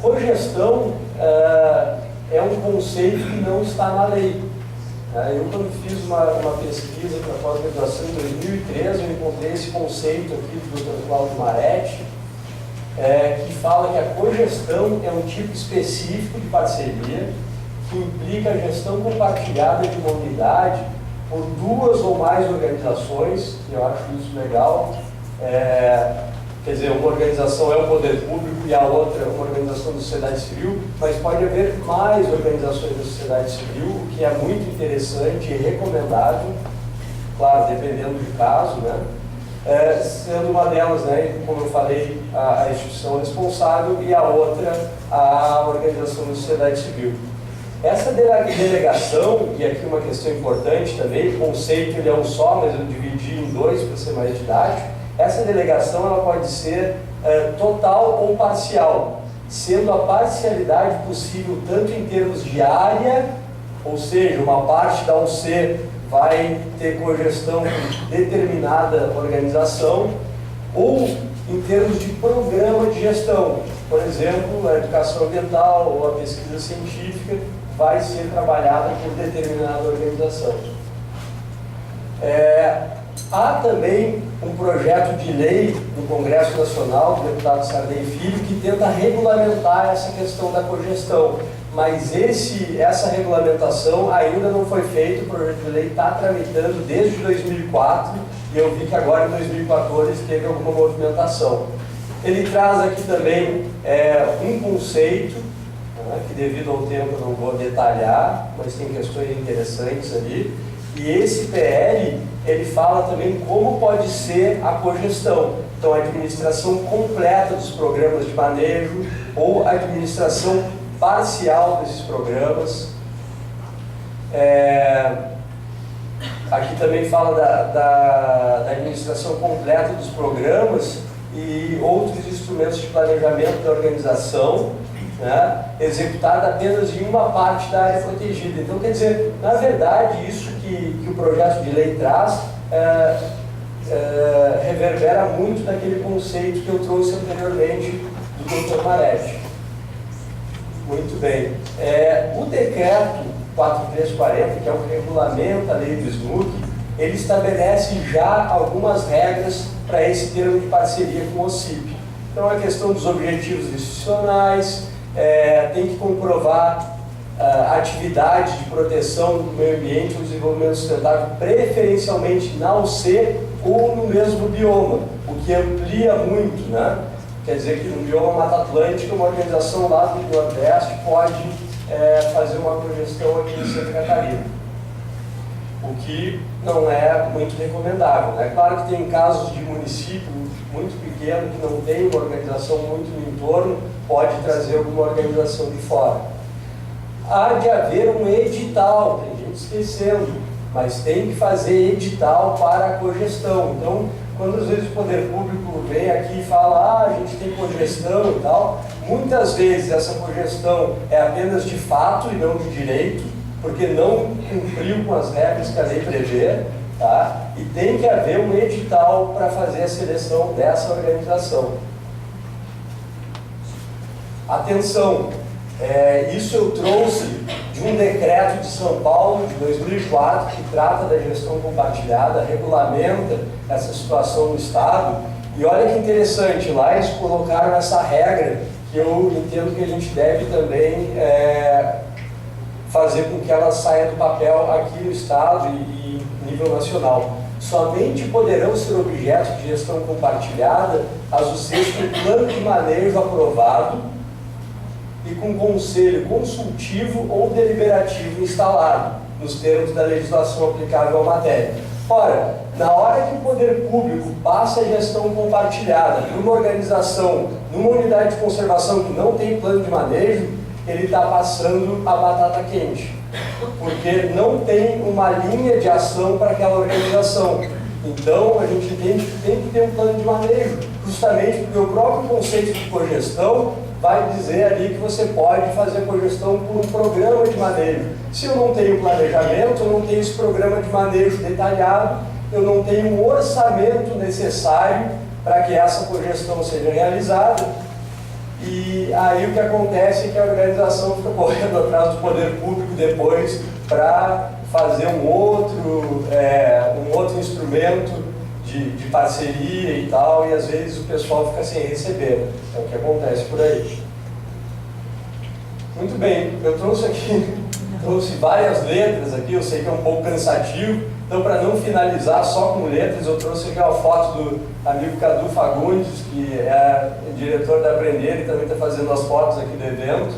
Cogestão é um conceito que não está na lei. Eu, quando fiz uma pesquisa para pós-graduação em 2013, eu encontrei esse conceito aqui do Dr. Cláudio Maretti, que fala que a cogestão é um tipo específico de parceria que implica a gestão compartilhada de uma unidade por duas ou mais organizações, e eu acho isso legal. Quer dizer, uma organização é o poder público e a outra é uma organização da sociedade civil, mas pode haver mais organizações da sociedade civil, o que é muito interessante e recomendável, claro, dependendo do caso, né? Sendo uma delas, né, como eu falei, a instituição responsável e a outra a organização da sociedade civil. Essa delegação, e aqui uma questão importante também, o conceito ele é um só, mas eu dividi em dois para ser mais didático. Essa delegação ela pode ser total ou parcial, sendo a parcialidade possível tanto em termos de área, ou seja, uma parte da UC vai ter cogestão com determinada organização, ou em termos de programa de gestão. Por exemplo, a educação ambiental ou a pesquisa científica vai ser trabalhada por determinada organização. Há também um projeto de lei no Congresso Nacional, do deputado Sarney Filho, que tenta regulamentar essa questão da cogestão. Mas essa regulamentação ainda não foi feita, o projeto de lei está tramitando desde 2004 e eu vi que agora em 2014 teve alguma movimentação. Ele traz aqui também um conceito, que devido ao tempo eu não vou detalhar, mas tem questões interessantes ali. E esse PL, ele fala também como pode ser a cogestão. Então, a administração completa dos programas de manejo ou a administração parcial desses programas. Aqui também fala da administração completa dos programas e outros instrumentos de planejamento da organização, né, executada apenas em uma parte da área protegida. Então, quer dizer, na verdade, isso que o projeto de lei traz reverbera muito daquele conceito que eu trouxe anteriormente do Dr. Maretti. Muito bem. O decreto 4340, que é o que regulamenta a lei do SNUC, ele estabelece já algumas regras para esse termo de parceria com o OCIP. Então, a questão dos objetivos institucionais, tem que comprovar a atividade de proteção do meio ambiente ou desenvolvimento sustentável, preferencialmente na UC ou no mesmo bioma, o que amplia muito, né? Quer dizer que no bioma Mata Atlântica, uma organização lá do Nordeste pode fazer uma cogestão aqui em Santa Catarina, o que não é muito recomendável, né? Claro que tem casos de município muito pequeno que não tem uma organização muito no entorno, pode trazer alguma organização de fora. Há de haver um edital, tem gente esquecendo, mas tem que fazer edital para a cogestão. Então, quando às vezes o poder público vem aqui e fala, a gente tem cogestão e tal, muitas vezes essa cogestão é apenas de fato e não de direito, porque não cumpriu com as regras que a lei prevê, tá? E tem que haver um edital para fazer a seleção dessa organização. Atenção, isso eu trouxe de um decreto de São Paulo de 2004 que trata da gestão compartilhada, regulamenta essa situação no Estado. E olha que interessante, lá eles colocaram essa regra que eu entendo que a gente deve também fazer com que ela saia do papel aqui no Estado e nível nacional. Somente poderão ser objeto de gestão compartilhada as UCs com plano de manejo aprovado e com conselho consultivo ou deliberativo instalado, nos termos da legislação aplicável à matéria. Ora, na hora que o poder público passa a gestão compartilhada para uma organização, numa unidade de conservação que não tem plano de manejo, ele está passando a batata quente, porque não tem uma linha de ação para aquela organização. Então, a gente tem que ter um plano de manejo, justamente porque o próprio conceito de cogestão vai dizer ali que você pode fazer cogestão por um programa de manejo. Se eu não tenho planejamento, eu não tenho esse programa de manejo detalhado, eu não tenho um orçamento necessário para que essa cogestão seja realizada, E aí o que acontece é que a organização fica correndo atrás do poder público depois para fazer um outro instrumento de parceria e tal, e às vezes o pessoal fica sem receber. É o que acontece por aí. Muito bem, eu trouxe várias letras aqui, eu sei que é um pouco cansativo, então para não finalizar só com letras, eu trouxe aqui uma foto do amigo Cadu Fagundes, que é diretor da Aprender e também está fazendo as fotos aqui do evento,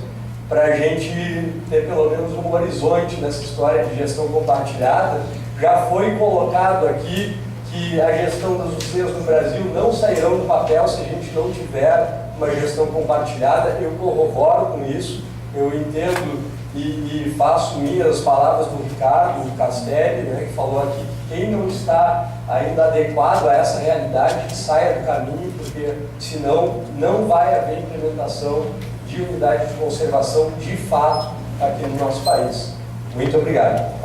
para a gente ter pelo menos um horizonte nessa história de gestão compartilhada. Já foi colocado aqui que a gestão das UCs no Brasil não sairão do papel se a gente não tiver uma gestão compartilhada. Eu corroboro com isso, eu entendo e faço minhas palavras do Ricardo Castelli, né, que falou aqui que quem não está ainda adequado a essa realidade que saia do caminho, porque senão não vai haver implementação de unidade de conservação de fato aqui no nosso país. Muito obrigado.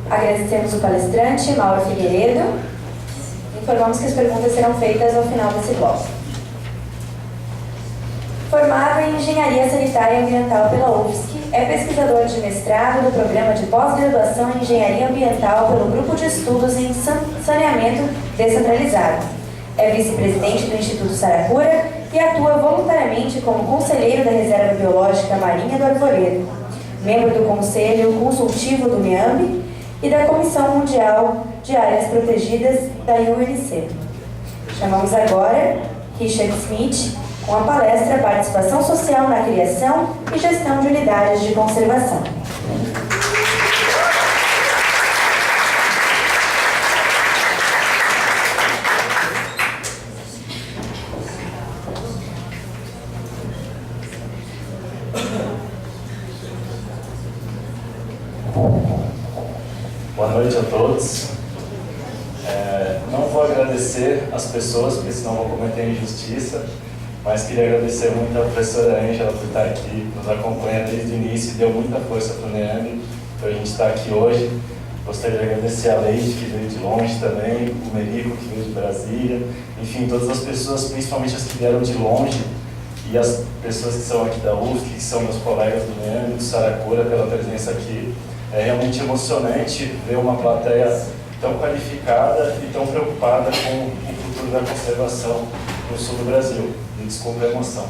Agradecemos o palestrante, Mauro Figueiredo. Informamos que as perguntas serão feitas ao final desse bloco. Formado em Engenharia Sanitária e Ambiental pela UFSC, é pesquisador de mestrado do Programa de Pós-Graduação em Engenharia Ambiental pelo Grupo de Estudos em Saneamento Descentralizado. É vice-presidente do Instituto Saracura e atua voluntariamente como conselheiro da Reserva Biológica Marinha do Arvoredo, membro do Conselho Consultivo do MEAMB e da Comissão Mundial de Áreas Protegidas da UNC. Chamamos agora Richard Smith com a palestra Participação Social na Criação e Gestão de Unidades de Conservação. Boa noite a todos. Não vou agradecer as pessoas, porque senão vou cometer injustiça, mas queria agradecer muito a professora Ângela por estar aqui, nos acompanha desde o início e deu muita força para o NEAMB, para a gente estar aqui hoje. Gostaria de agradecer a Leite, que veio de longe também, o Merico, que veio de Brasília, enfim, todas as pessoas, principalmente as que vieram de longe, e as pessoas que são aqui da UFSC, que são meus colegas do NEAMB, do Saracura, pela presença aqui. É realmente emocionante ver uma plateia tão qualificada e tão preocupada com o futuro da conservação no sul do Brasil. Me desculpe a emoção.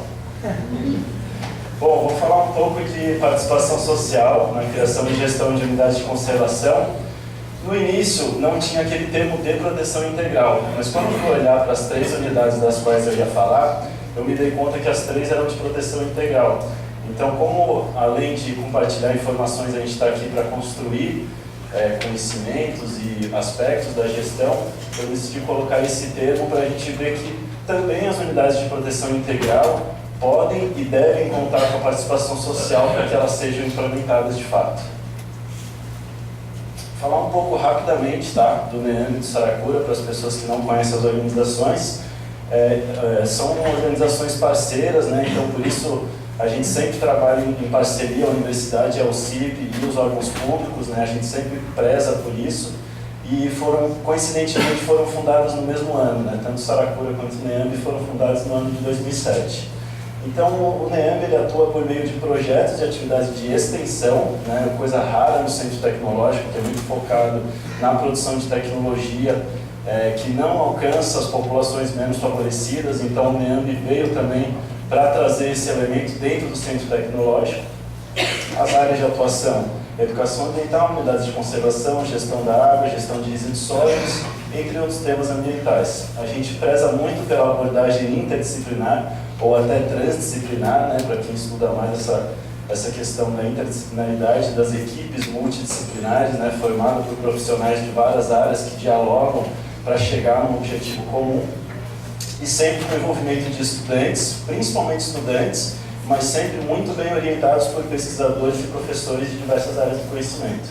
Bom, vou falar um pouco de participação social na criação e gestão de unidades de conservação. No início, não tinha aquele termo de proteção integral, mas quando eu fui olhar para as 3 unidades das quais eu ia falar, eu me dei conta que as 3 eram de proteção integral. Então, como além de compartilhar informações, a gente está aqui para construir conhecimentos e aspectos da gestão, eu decidi colocar esse termo para a gente ver que também as unidades de proteção integral podem e devem contar com a participação social para que elas sejam implementadas de fato. Falar um pouco rapidamente, tá, do NEAMB e do Saracura, para as pessoas que não conhecem as organizações. São organizações parceiras, né, então por isso a gente sempre trabalha em parceria, a universidade, a UCIP e os órgãos públicos, né? A gente sempre preza por isso. E coincidentemente foram fundadas no mesmo ano, né? Tanto o Saracura quanto o NEAMB foram fundados no ano de 2007. Então o NEAMB ele atua por meio de projetos de atividade de extensão, né? Coisa rara no centro tecnológico, que é muito focado na produção de tecnologia, que não alcança as populações menos favorecidas. Então o NEAMB veio também para trazer esse elemento dentro do centro tecnológico. As áreas de atuação: educação ambiental, unidades de conservação, gestão da água, gestão de resíduos sólidos, entre outros temas ambientais. A gente preza muito pela abordagem interdisciplinar, ou até transdisciplinar, né, para quem estuda mais essa questão da interdisciplinaridade das equipes multidisciplinares, né, formadas por profissionais de várias áreas que dialogam para chegar num objetivo comum. E sempre com o envolvimento de estudantes, principalmente estudantes, mas sempre muito bem orientados por pesquisadores e professores de diversas áreas do conhecimento.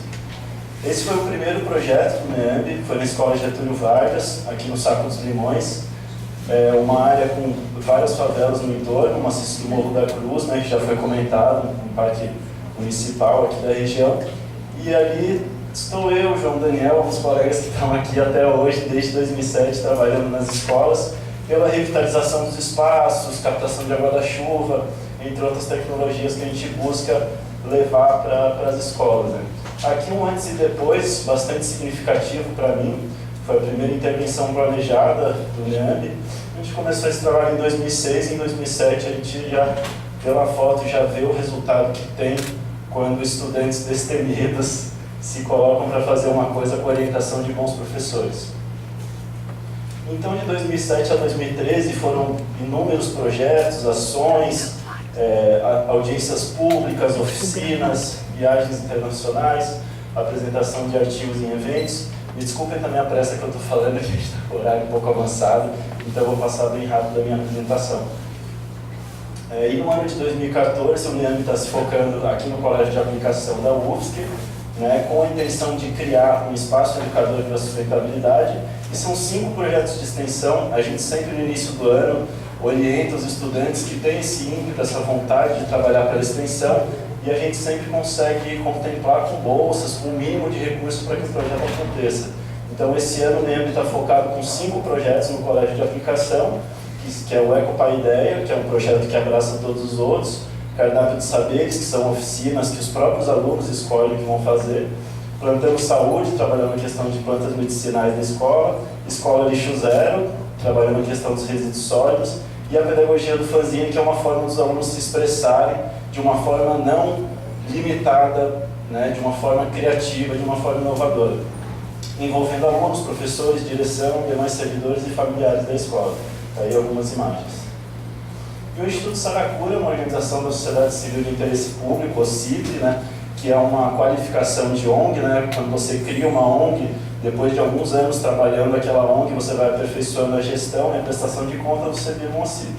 Esse foi o primeiro projeto do NEAMB, foi na Escola Getúlio Vargas, aqui no Saco dos Limões. Uma área com várias favelas no entorno, uma do Morro da Cruz, né, que já foi comentado, um parque municipal aqui da região. E ali estou eu, João Daniel, alguns colegas que estão aqui até hoje, desde 2007, trabalhando nas escolas, pela revitalização dos espaços, captação de água da chuva, entre outras tecnologias que a gente busca levar para as escolas, né. Aqui um antes e depois, bastante significativo para mim, foi a primeira intervenção planejada do NEAMB. A gente começou esse trabalho em 2006 e em 2007 a gente já, pela foto, já vê o resultado que tem quando estudantes destemidos se colocam para fazer uma coisa com orientação de bons professores. Então, de 2007 a 2013 foram inúmeros projetos, ações, audiências públicas, oficinas, viagens internacionais, apresentação de artigos em eventos. Me desculpem também a pressa que eu estou falando, que a gente está com o horário um pouco avançado, então eu vou passar bem rápido a minha apresentação. E no ano de 2014, o NEAMB está se focando aqui no Colégio de Aplicação da UFSC, né, com a intenção de criar um espaço educador para a sustentabilidade, e são 5 projetos de extensão. A gente sempre no início do ano orienta os estudantes que têm esse ímpeto, essa vontade de trabalhar pela extensão, e a gente sempre consegue contemplar com bolsas, com o mínimo de recursos para que o projeto aconteça. Então, esse ano o NEAMB está focado com 5 projetos no Colégio de Aplicação, que é o Ecopaideia, que é um projeto que abraça todos os outros, Cardápio de Saberes, que são oficinas que os próprios alunos escolhem o que vão fazer, Plantando Saúde, trabalhando a questão de plantas medicinais na escola, Escola Lixo Zero, trabalhando a questão dos resíduos sólidos, e a Pedagogia do Fanzine, que é uma forma dos alunos se expressarem de uma forma não limitada, né, de uma forma criativa, de uma forma inovadora, envolvendo alunos, professores, direção, demais servidores e familiares da escola. Aí algumas imagens. E o Instituto Saracura é uma organização da sociedade civil de interesse público, o CIP, né, que é uma qualificação de ONG, né, quando você cria uma ONG, depois de alguns anos trabalhando aquela ONG, você vai aperfeiçoando a gestão e a prestação de conta, você vira um CIP.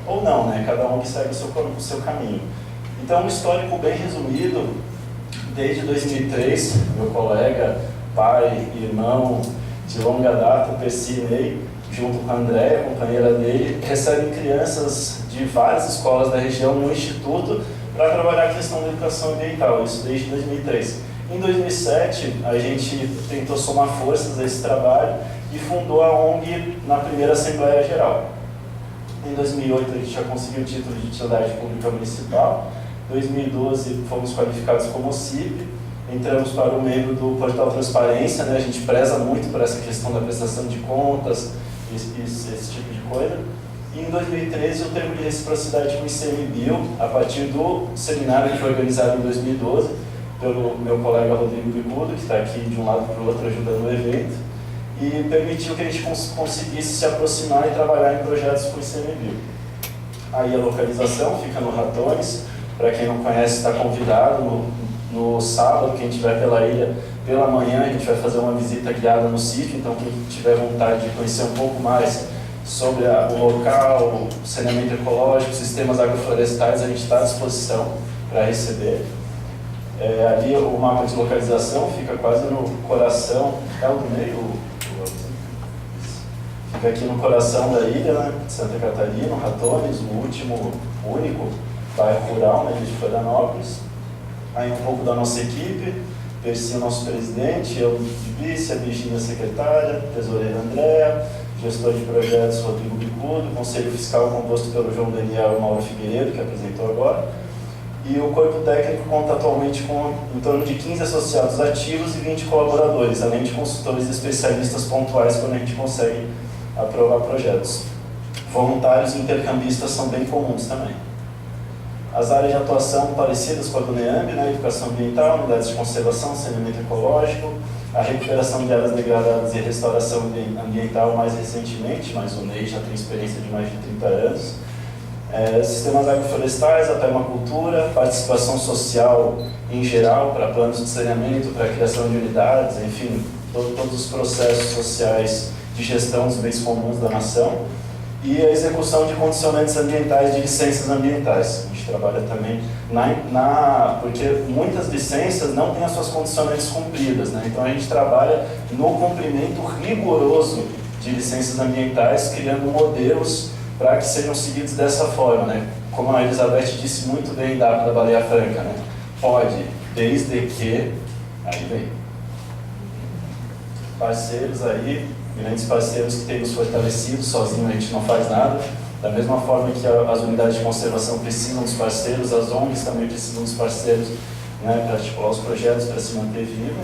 Ou não, né, cada ONG segue o seu caminho. Então, um histórico bem resumido, desde 2003, meu colega, pai, irmão, de longa data, Percy Ney, junto com a Andréia, companheira dele, recebem crianças de várias escolas da região no Instituto para trabalhar a questão da educação ambiental, isso desde 2003. Em 2007, a gente tentou somar forças a esse trabalho e fundou a ONG na primeira Assembleia Geral. Em 2008, a gente já conseguiu o título de utilidade pública municipal. Em 2012, fomos qualificados como CIP. Entramos para o membro do Portal Transparência, né? A gente preza muito por essa questão da prestação de contas, esse tipo de coisa. E em 2013, o termo de reciprocidade com o ICMBio, a partir do seminário que foi organizado em 2012, pelo meu colega Rodrigo Bicudo, que está aqui de um lado para o outro ajudando o evento, e permitiu que a gente conseguisse se aproximar e trabalhar em projetos com o ICMBio. Aí a localização fica no Ratones, para quem não conhece está convidado, no sábado, quem estiver pela ilha, pela manhã a gente vai fazer uma visita guiada no sítio, então quem tiver vontade de conhecer um pouco mais sobre o local, o saneamento ecológico, sistemas agroflorestais, a gente está à disposição para receber. Ali o mapa de localização fica quase no coração, é o do meio? Fica aqui no coração da ilha, né, de Santa Catarina, Ratones, o último, único bairro rural, né, de Florianópolis. Aí um pouco da nossa equipe, Percy, o nosso presidente, eu de vice, a Virginia, secretária, tesoureira Andréa, gestor de projetos Rodrigo Bicudo, conselho fiscal composto pelo João Daniel e Mauro Figueiredo, que apresentou agora, e o corpo técnico conta atualmente com em torno de 15 associados ativos e 20 colaboradores, além de consultores e especialistas pontuais quando a gente consegue aprovar projetos. Voluntários e intercambistas são bem comuns também. As áreas de atuação parecidas com a do NEAMB, né? Educação ambiental, unidades de conservação, saneamento ecológico, a recuperação de áreas degradadas e restauração ambiental mais recentemente, mas o NEI já tem experiência de mais de 30 anos. Sistemas agroflorestais, a permacultura, participação social em geral, para planos de saneamento, para a criação de unidades, enfim, todos os processos sociais de gestão dos bens comuns da nação. e a execução de condicionantes ambientais de licenças ambientais. A gente trabalha também porque muitas licenças não têm as suas condicionantes cumpridas, né? Então a gente trabalha no cumprimento rigoroso de licenças ambientais, criando modelos para que sejam seguidos dessa forma, né? Como a Elizabeth disse muito bem da Baleia Franca, né? Pode, desde que... Aí vem. Parceiros aí, grandes parceiros que têm nos fortalecido, sozinho a gente não faz nada. Da mesma forma que as unidades de conservação precisam dos parceiros, as ONGs também precisam dos parceiros, né, para articular os projetos, para se manter vivo.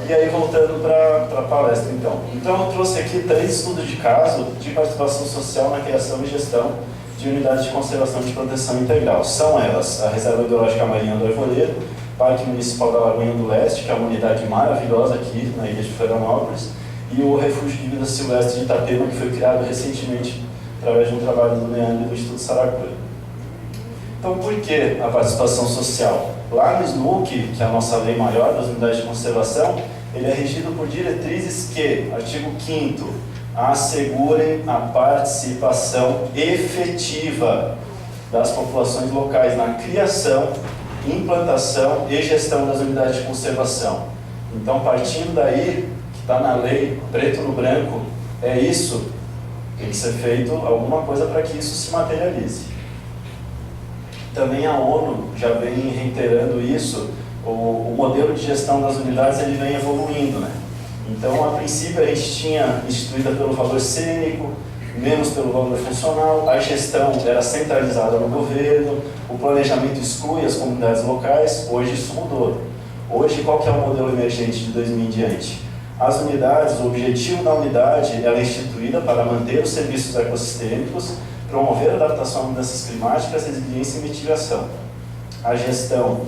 E aí, voltando para a palestra, então. Então, eu trouxe aqui 3 estudos de caso de participação social na criação e gestão de unidades de conservação de proteção integral. São elas a Reserva Biológica Marinha do Arvoredo, Parque Municipal da Lagoinha do Leste, que é uma unidade maravilhosa aqui na ilha de Florianópolis, e o Refúgio de Vida Silvestre de Itapema, que foi criado recentemente através de um trabalho do Leandro e do Instituto Saracura. Então, por que a participação social? Lá no SNUC, que é a nossa lei maior das unidades de conservação, ele é regido por diretrizes que, artigo 5º, assegurem a participação efetiva das populações locais na criação, implantação e gestão das unidades de conservação. Então, partindo daí, que está na lei, preto no branco, é isso, tem que ser feito alguma coisa para que isso se materialize. Também a ONU já vem reiterando isso, o modelo de gestão das unidades ele vem evoluindo, né? Então, a princípio, a gente tinha instituída pelo valor cênico, menos pelo valor funcional, a gestão era centralizada no governo, o planejamento exclui as comunidades locais. Hoje isso mudou. Hoje, qual que é o modelo emergente de 2000 em diante? As unidades, o objetivo da unidade ela é instituída para manter os serviços ecossistêmicos, promover a adaptação a mudanças climáticas, resiliência e mitigação. A gestão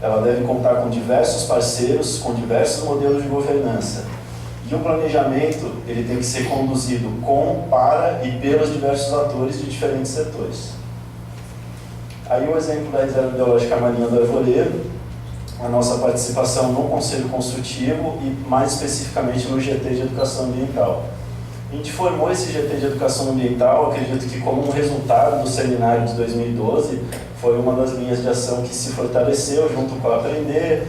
ela deve contar com diversos parceiros, com diversos modelos de governança. E o planejamento ele tem que ser conduzido com, para e pelos diversos atores de diferentes setores. Aí o exemplo da Reserva Biológica Marinha do Arvoredo, a nossa participação no Conselho Consultivo e mais especificamente no GT de Educação Ambiental. A gente formou esse GT de Educação Ambiental, acredito que como um resultado do seminário de 2012, foi uma das linhas de ação que se fortaleceu junto com a Aprender,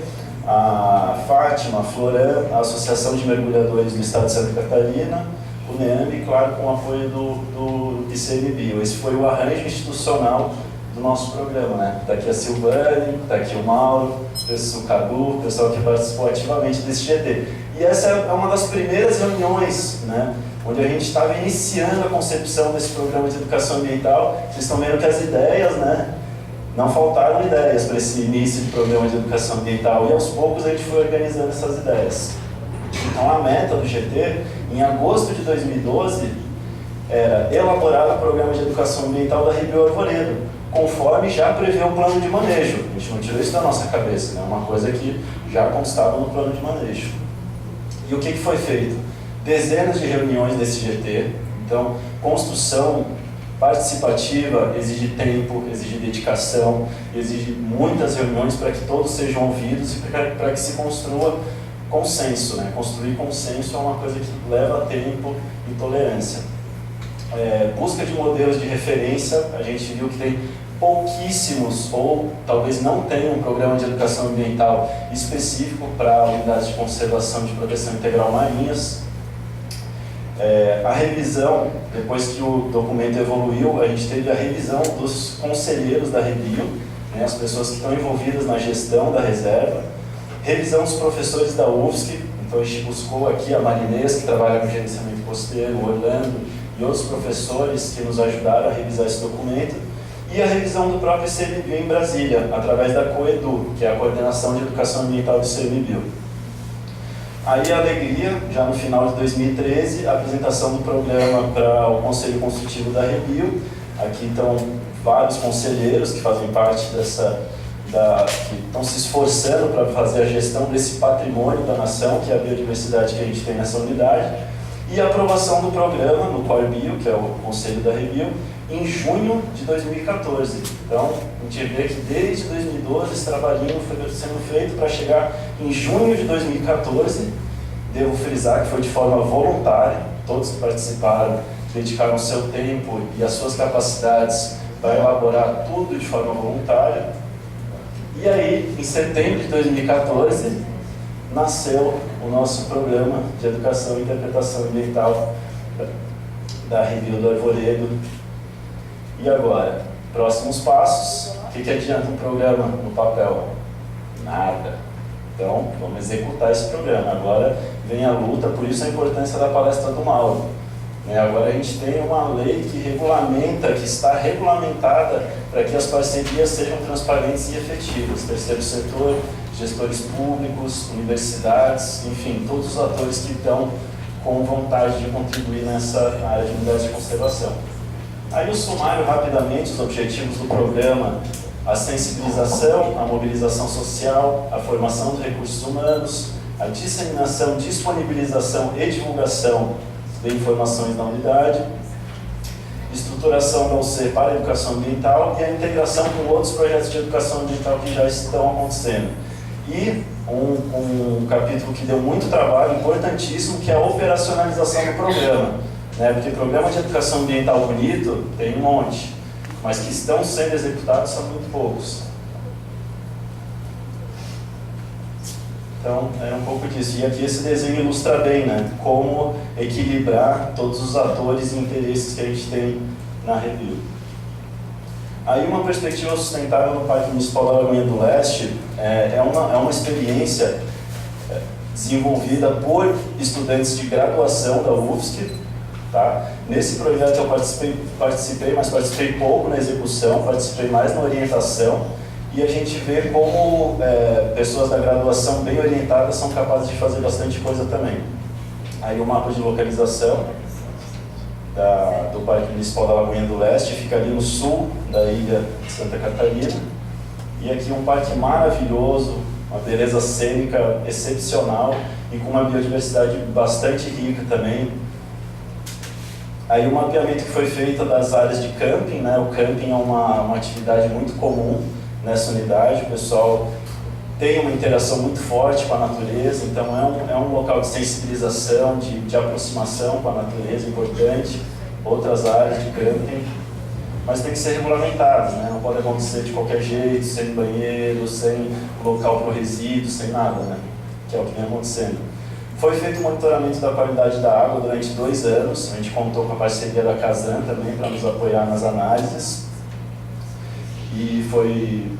a Fátima, a Floran, a Associação de Mergulhadores do Estado de Santa Catarina, o NEAMB e, claro, com o apoio do ICMBio. Esse foi o arranjo institucional do nosso programa, né? Está aqui a Silvane, está aqui o Mauro, o Cadu, o pessoal que participou ativamente desse GT. E essa é uma das primeiras reuniões, né, onde a gente estava iniciando a concepção desse programa de educação ambiental. Vocês estão vendo que as ideias, né, não faltaram ideias para esse início de programa de educação ambiental, e aos poucos a gente foi organizando essas ideias. Então a meta do GT, em agosto de 2012, era elaborar o programa de educação ambiental da Rio Arvoredo, conforme já prevê o plano de manejo. A gente não tirou isso da nossa cabeça, né? É uma coisa que já constava no plano de manejo. E o que foi feito? Dezenas de reuniões desse GT. Então, construção participativa exige tempo, exige dedicação, exige muitas reuniões para que todos sejam ouvidos e para que se construa consenso, né? Construir consenso é uma coisa que leva tempo e tolerância. Busca de modelos de referência, a gente viu que tem pouquíssimos, ou talvez não tenha um programa de educação ambiental específico para unidades de conservação de proteção integral marinhas. A revisão, depois que o documento evoluiu, a gente teve a revisão dos conselheiros da Rebio, né, as pessoas que estão envolvidas na gestão da reserva, revisão dos professores da UFSC, então a gente buscou aqui a Marinês, que trabalha com gerenciamento costeiro, o Orlando, e outros professores que nos ajudaram a revisar esse documento, e a revisão do próprio ICMBio em Brasília, através da COEDU, que é a Coordenação de Educação Ambiental do ICMBio. Aí a alegria, já no final de 2013, a apresentação do programa para o Conselho Consultivo da Rebio. Aqui estão vários conselheiros que fazem parte que estão se esforçando para fazer a gestão desse patrimônio da nação, que é a biodiversidade que a gente tem nessa unidade. E a aprovação do programa no CORBio, que é o Conselho da Rebio, em junho de 2014. Então, a gente vê que desde 2012 esse trabalhinho foi sendo feito para chegar em junho de 2014. Devo frisar que foi de forma voluntária, todos que participaram dedicaram o seu tempo e as suas capacidades para elaborar tudo de forma voluntária. E aí, em setembro de 2014, nasceu o nosso programa de Educação e Interpretação Ambiental da Revila do Arvoredo. E agora, próximos passos. O que adianta um programa no papel? Nada. Então, vamos executar esse programa. Agora vem a luta, por isso a importância da palestra do Mauro. Agora a gente tem uma lei que regulamenta, que está regulamentada para que as parcerias sejam transparentes e efetivas. Terceiro setor, gestores públicos, universidades, enfim, todos os atores que estão com vontade de contribuir nessa área de unidades de conservação. Aí o sumário, rapidamente, os objetivos do programa: a sensibilização, a mobilização social, a formação dos recursos humanos, a disseminação, disponibilização e divulgação de informações na unidade, estruturação da UC para a educação ambiental e a integração com outros projetos de educação ambiental que já estão acontecendo. E um capítulo que deu muito trabalho, importantíssimo, que é a operacionalização do programa. Porque programa de educação ambiental bonito tem um monte, mas que estão sendo executados são muito poucos. Então, é um pouco disso. E aqui esse desenho ilustra bem, como equilibrar todos os atores e interesses que a gente tem na review. Aí uma perspectiva sustentável no Parque Municipal da Lagoinha do Leste é uma experiência desenvolvida por estudantes de graduação da UFSC. Tá? Nesse projeto eu participei, mas participei pouco na execução, participei mais na orientação. E a gente vê como pessoas da graduação bem orientadas são capazes de fazer bastante coisa também. Aí o mapa de localização do Parque Municipal da Lagoinha do Leste fica ali no sul da ilha de Santa Catarina. E aqui um parque maravilhoso, uma beleza cênica excepcional e com uma biodiversidade bastante rica também. Aí o mapeamento que foi feito das áreas de camping, o camping é uma atividade muito comum nessa unidade, o pessoal tem uma interação muito forte com a natureza, então é um local de sensibilização, de aproximação com a natureza importante, outras áreas de camping, mas tem que ser regulamentado, não pode acontecer de qualquer jeito, sem banheiro, sem local para o resíduo, sem nada, que é o que vem acontecendo. Foi feito o monitoramento da qualidade da água durante 2 anos, a gente contou com a parceria da Casan também para nos apoiar nas análises. E foi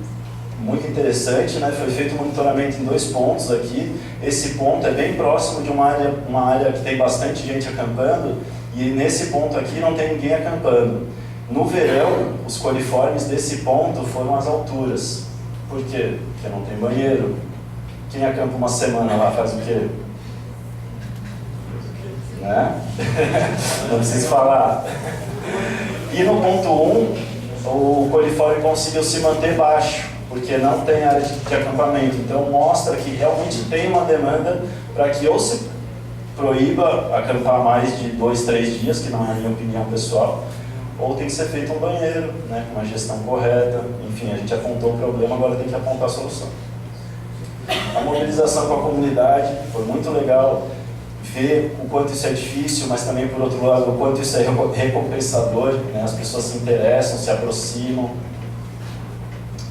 muito interessante, foi feito um monitoramento em 2 pontos aqui. Esse ponto é bem próximo de uma área que tem bastante gente acampando, e nesse ponto aqui não tem ninguém acampando. No verão, os coliformes desse ponto foram às alturas. Por quê? Porque não tem banheiro. Quem acampa uma semana lá faz o quê? Não preciso falar. E no ponto 1, o coliforme conseguiu se manter baixo, porque não tem área de acampamento. Então mostra que realmente tem uma demanda para que ou se proíba acampar mais de 2, 3 dias, que não é a minha opinião pessoal, ou tem que ser feito um banheiro, com uma gestão correta. Enfim, a gente apontou o problema, agora tem que apontar a solução. A mobilização com a comunidade foi muito legal, ver o quanto isso é difícil, mas também, por outro lado, o quanto isso é recompensador, as pessoas se interessam, se aproximam.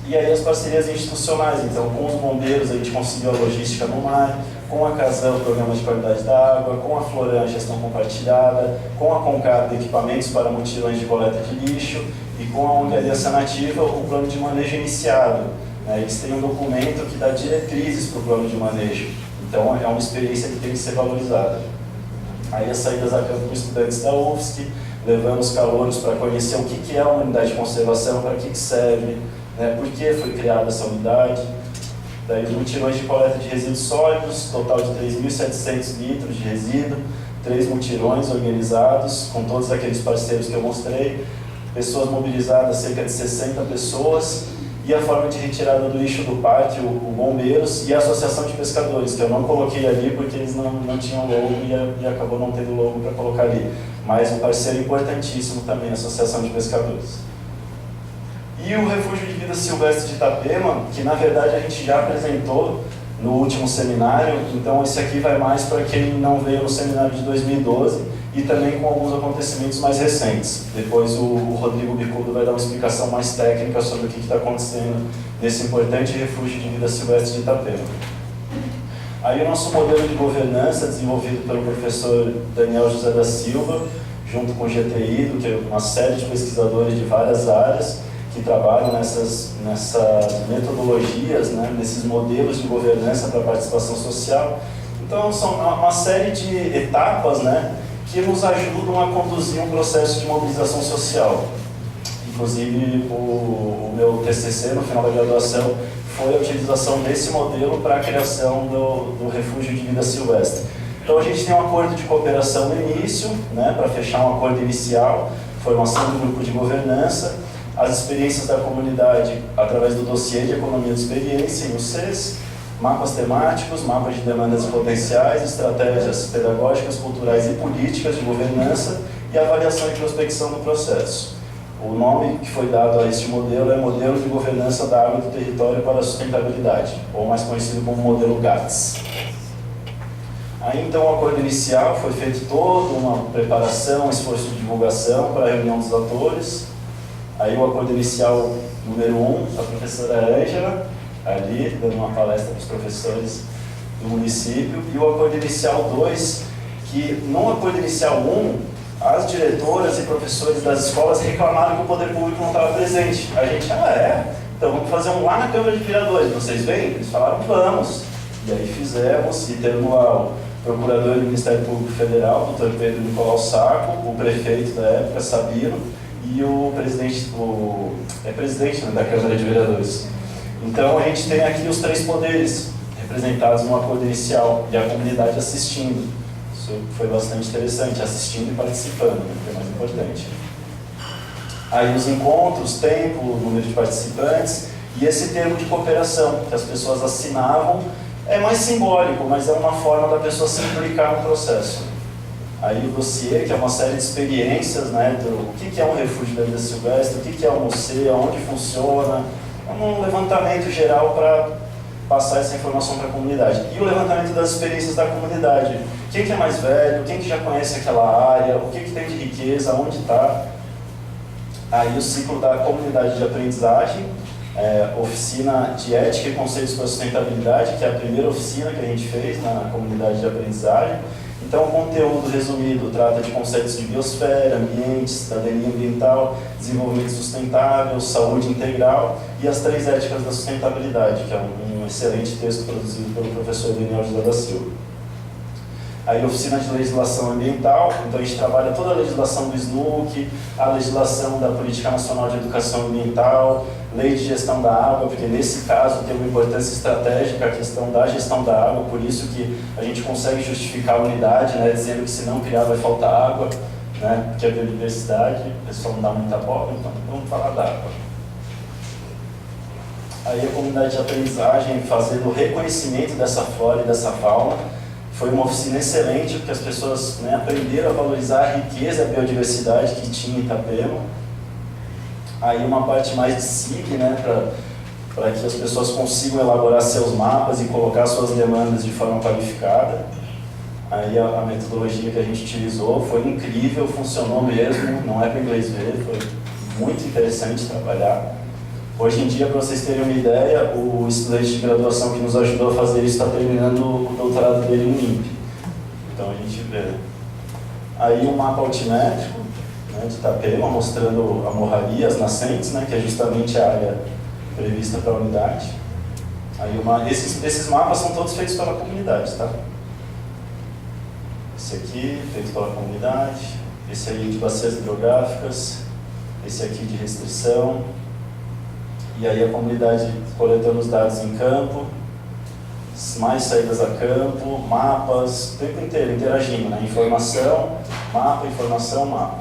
E aí as parcerias institucionais, então com os bombeiros a gente conseguiu a logística no mar, com a Casan o programa de qualidade da água, com a Floran a gestão compartilhada, com a Concab equipamentos para mutirões de coleta de lixo e com a ONG Aliança Nativa o plano de manejo iniciado. Eles têm um documento que dá diretrizes para o plano de manejo. Então, é uma experiência que tem que ser valorizada. Aí, as saídas a campo com estudantes da UFSC, levando os calouros para conhecer o que é uma unidade de conservação, para que serve, por que foi criada essa unidade. Daí, os mutirões de coleta de resíduos sólidos, total de 3.700 litros de resíduo, 3 mutirões organizados, com todos aqueles parceiros que eu mostrei, pessoas mobilizadas, cerca de 60 pessoas, e a forma de retirada do lixo do parque, o Bombeiros e a Associação de Pescadores, que eu não coloquei ali porque eles não tinham logo e acabou não tendo logo para colocar ali. Mas um parceiro importantíssimo também, a Associação de Pescadores. E o Refúgio de Vida Silvestre de Itapema, que na verdade a gente já apresentou no último seminário, então esse aqui vai mais para quem não veio no seminário de 2012 e também com alguns acontecimentos mais recentes. Depois o Rodrigo Bicudo vai dar uma explicação mais técnica sobre o que está acontecendo nesse importante refúgio de vida silvestre de Itapema. Aí o nosso modelo de governança, desenvolvido pelo professor Daniel José da Silva, junto com o GTI, que é uma série de pesquisadores de várias áreas, que trabalham nessas metodologias, né, nesses modelos de governança para a participação social. Então, são uma série de etapas, né, que nos ajudam a conduzir um processo de mobilização social. Inclusive, o meu TCC, no final da graduação, foi a utilização desse modelo para a criação do refúgio de vida silvestre. Então, a gente tem um acordo de cooperação no início, né, para fechar um acordo inicial, formação do grupo de governança, as experiências da comunidade através do dossiê de economia de experiência, em UCs, mapas temáticos, mapas de demandas e potenciais, estratégias pedagógicas, culturais e políticas de governança e avaliação e prospecção do processo. O nome que foi dado a este modelo é Modelo de Governança da Água do Território para a Sustentabilidade, ou mais conhecido como Modelo GATS. Aí então o acordo inicial foi feito toda uma preparação, um esforço de divulgação para a reunião dos atores. Aí o acordo inicial número 1, a professora Ângela, ali, dando uma palestra para os professores do município, e o acordo inicial 2, que no acordo inicial 1, as diretoras e professores das escolas reclamaram que o poder público não estava presente. A gente, então vamos fazer um lá na Câmara de Vereadores, vocês vêm? Eles falaram, vamos. E aí fizemos, e temos lá o procurador do Ministério Público Federal, Dr. Pedro Nicolau Sacco, o prefeito da época, Sabino, e o presidente, presidente, né, da Câmara de Vereadores. Então a gente tem aqui os 3 poderes representados no acordo inicial e a comunidade assistindo. Isso foi bastante interessante, assistindo e participando, né, que é mais importante. Aí os encontros, tempo, número de participantes e esse termo de cooperação que as pessoas assinavam é mais simbólico, mas é uma forma da pessoa se implicar no processo. Aí o dossiê, que é uma série de experiências, né, do que é um refúgio da vida silvestre, o que é um museu, onde funciona, é um levantamento geral para passar essa informação para a comunidade. E o levantamento das experiências da comunidade. Quem que é mais velho, quem que já conhece aquela área, o que tem de riqueza, onde está. Aí o ciclo da comunidade de aprendizagem, oficina de ética e conceitos para sustentabilidade, que é a primeira oficina que a gente fez na comunidade de aprendizagem. Então, o conteúdo resumido trata de conceitos de biosfera, ambiente, cidadania ambiental, desenvolvimento sustentável, saúde integral e as 3 éticas da sustentabilidade, que é um excelente texto produzido pelo professor Daniel José da Silva. Aí, oficina de legislação ambiental, então a gente trabalha toda a legislação do SNUC, a legislação da Política Nacional de Educação Ambiental, lei de gestão da água, porque nesse caso tem uma importância estratégica a questão da gestão da água, por isso que a gente consegue justificar a unidade, né, dizendo que se não criar vai faltar água, né, porque a biodiversidade, o pessoal não dá muita bola, então vamos falar da água. Aí a comunidade de aprendizagem fazendo o reconhecimento dessa flora e dessa fauna. Foi uma oficina excelente, porque as pessoas, né, aprenderam a valorizar a riqueza e a biodiversidade que tinha em Itapema. Aí uma parte mais de SIG, né, para que as pessoas consigam elaborar seus mapas e colocar suas demandas de forma qualificada. Aí a metodologia que a gente utilizou foi incrível, funcionou mesmo, não é para inglês ver, foi muito interessante trabalhar. Hoje em dia, para vocês terem uma ideia, o estudante de graduação que nos ajudou a fazer isso está terminando o doutorado dele no INPE. Então a gente vê. Aí um mapa altimétrico, né, de Itapema, mostrando a morraria, as nascentes, né, que é justamente a área prevista para a unidade. Aí esses mapas são todos feitos pela comunidade, tá? Esse aqui, feito pela comunidade. Esse aí de bacias hidrográficas. Esse aqui de restrição. E aí a comunidade coletando os dados em campo, mais saídas a campo, mapas, o tempo inteiro interagindo, né? Informação, mapa.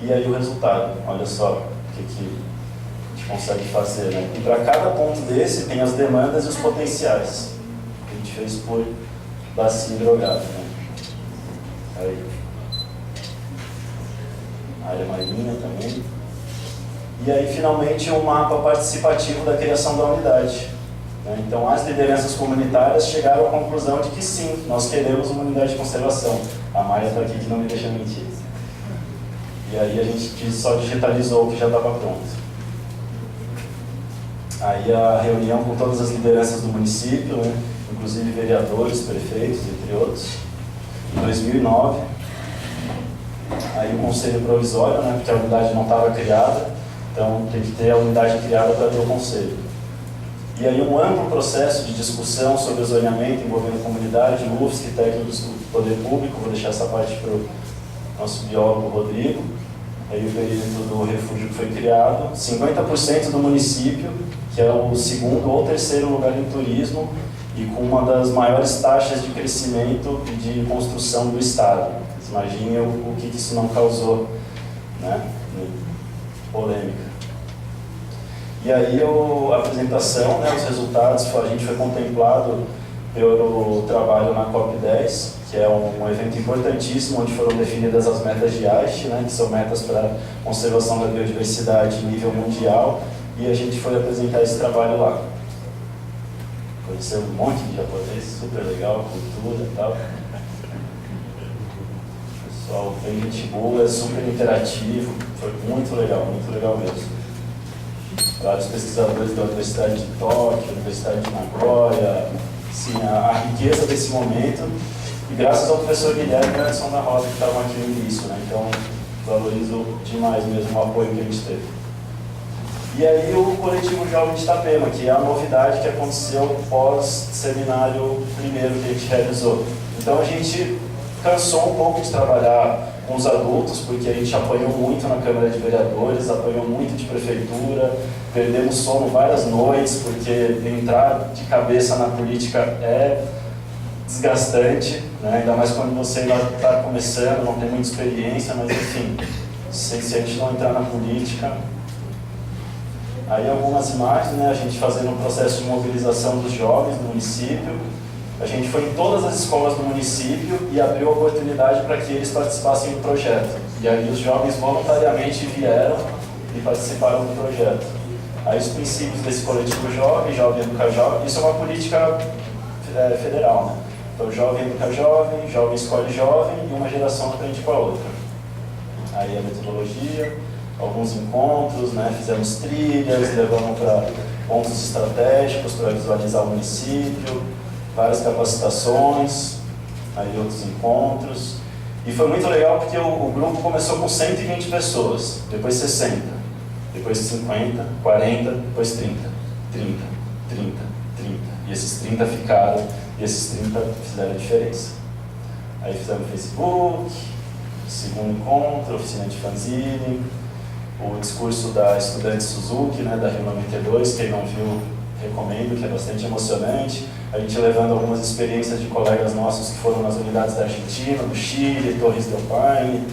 E aí o resultado, olha só o que a gente consegue fazer, né? E para cada ponto desse tem as demandas e os potenciais. A gente fez por bacia hidrográfica, né? Aí. Área marinha também. E aí, finalmente, um mapa participativo da criação da unidade. né? Então, as lideranças comunitárias chegaram à conclusão de que sim, nós queremos uma unidade de conservação. A Maia está aqui que não me deixa mentir. E aí a gente só digitalizou o que já estava pronto. Aí a reunião com todas as lideranças do município, né? Inclusive vereadores, prefeitos, entre outros, em 2009. Aí o conselho provisório, né? Porque a unidade não estava criada, então tem que ter a unidade criada para ter o conselho. E aí um amplo processo de discussão sobre o zoneamento envolvendo comunidade, UFSC, técnicos do poder público, vou deixar essa parte para o nosso biólogo Rodrigo. Aí o perímetro do refúgio que foi criado, 50% do município, que é o segundo ou terceiro lugar em turismo e com uma das maiores taxas de crescimento e de construção do estado. Vocês imaginem o que isso não causou, né? Polêmica. E aí a apresentação, né, os resultados, a gente foi contemplado pelo trabalho na COP10, que é um evento importantíssimo, onde foram definidas as metas de Aichi, né, que são metas para conservação da biodiversidade em nível mundial, e a gente foi apresentar esse trabalho lá. Conheceu um monte de japonês, super legal, cultura e tal. Pessoal bem gente boa, é super interativo, foi muito legal mesmo. Vários pesquisadores da Universidade de Tóquio, Universidade de Nagoya, assim, a riqueza desse momento, e graças ao professor Guilherme e Anderson da Rosa que estavam aqui no início, né? Então valorizo demais mesmo o apoio que a gente teve. E aí o Coletivo Jovem de Itapema, que é a novidade que aconteceu pós-seminário primeiro que a gente realizou. Então a gente cansou um pouco de trabalhar com os adultos, porque a gente apanhou muito na Câmara de Vereadores, apanhou muito de prefeitura, perdemos sono várias noites, porque entrar de cabeça na política é desgastante, né? Ainda mais quando você ainda está começando, não tem muita experiência, mas enfim, se a gente não entrar na política. Aí algumas imagens, né? A gente fazendo um processo de mobilização dos jovens do município. A gente foi em todas as escolas do município e abriu a oportunidade para que eles participassem do projeto. E aí os jovens voluntariamente vieram e participaram do projeto. Aí os princípios desse coletivo jovem, jovem educa jovem, isso é uma política federal, né? Então jovem educa jovem, jovem escolhe jovem e uma geração aprende com a outra. Aí a metodologia, alguns encontros, né? Fizemos trilhas, levamos para pontos estratégicos para visualizar o município, várias capacitações, aí outros encontros. E foi muito legal porque o grupo começou com 120 pessoas, depois 60, depois 50, 40, depois 30, 30, 30, 30. E esses 30 ficaram, e esses 30 fizeram a diferença. Aí fizemos Facebook, segundo encontro, oficina de fanzine, o discurso da estudante Suzuki, né, da Rio 92, quem não viu, recomendo, que é bastante emocionante. A gente levando algumas experiências de colegas nossos que foram nas unidades da Argentina, do Chile, Torres del Paine.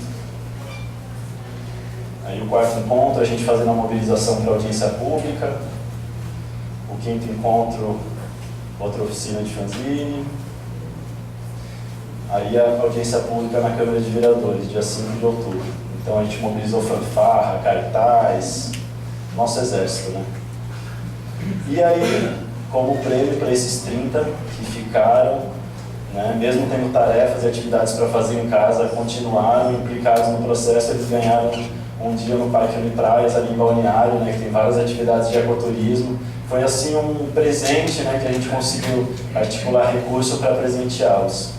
Aí o quarto encontro, a gente fazendo a mobilização para audiência pública. O quinto encontro, outra oficina de fanzine. Aí a audiência pública na Câmara de Vereadores, dia 5 de outubro. Então a gente mobilizou fanfarra, cartaz, nosso exército, né? E aí, como prêmio para esses 30 que ficaram, né, mesmo tendo tarefas e atividades para fazer em casa, continuaram implicados no processo, eles ganharam um dia no Parque Unipraias, ali em Balneário, né, que tem várias atividades de ecoturismo. Foi assim um presente, né, que a gente conseguiu articular recurso para presenteá-los.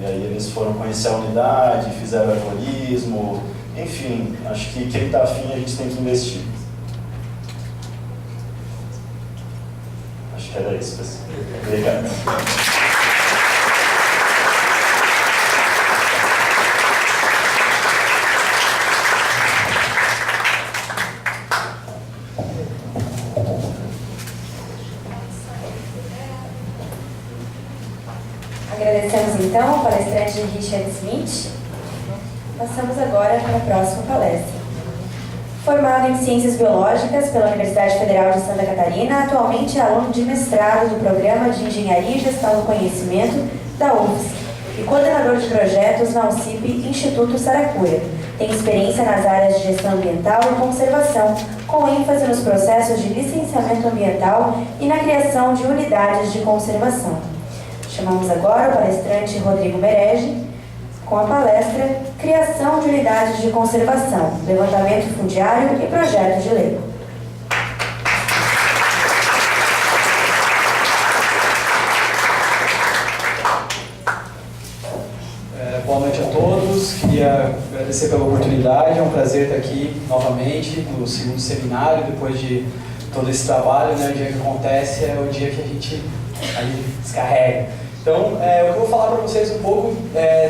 E aí eles foram conhecer a unidade, fizeram arborismo, enfim, acho que quem está afim a gente tem que investir. Acho que era isso, pessoal. Obrigado. Agradecemos então a palestrante Richard Smith. Passamos agora para a próxima palestra. Formado em Ciências Biológicas pela Universidade Federal de Santa Catarina, atualmente é aluno de mestrado do Programa de Engenharia e Gestão do Conhecimento da UFSC e coordenador de projetos na UCIP Instituto Saracura. Tem experiência nas áreas de gestão ambiental e conservação, com ênfase nos processos de licenciamento ambiental e na criação de unidades de conservação. Chamamos agora o palestrante Rodrigo Merege com a palestra Criação de Unidades de Conservação, Levantamento Fundiário e Projeto de Lei. Boa noite a todos, queria agradecer pela oportunidade, é um prazer estar aqui novamente no segundo seminário, depois de todo esse trabalho, né? O dia que acontece é o dia que a gente ali descarrega. Então, eu vou falar para vocês um pouco,